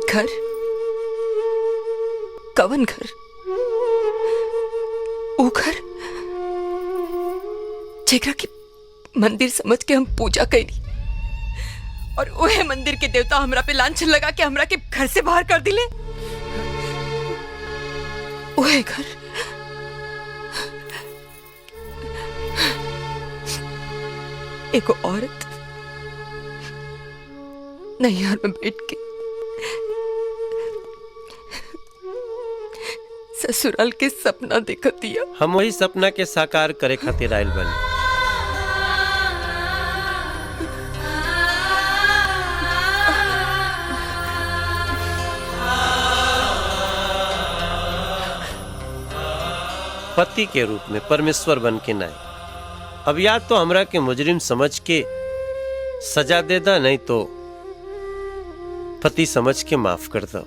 घर? कवन घर? वो घर जेकरा की मंदिर समझ के हम पूजा कैली और वह मंदिर के देवता हमरा पे लांछन लगा के हमरा के घर से बाहर कर दिले। वह घर एक औरत नैहर में बैठ के ससुराल के सपना देखत दिया। हम वही सपना के साकार करे खातिर आइल बनी। पति के रूप में परमेश्वर बन के नहीं। अब या तो हमरा के मुजरिम समझ के सजा दे दा, नहीं तो पति समझ के माफ कर दो।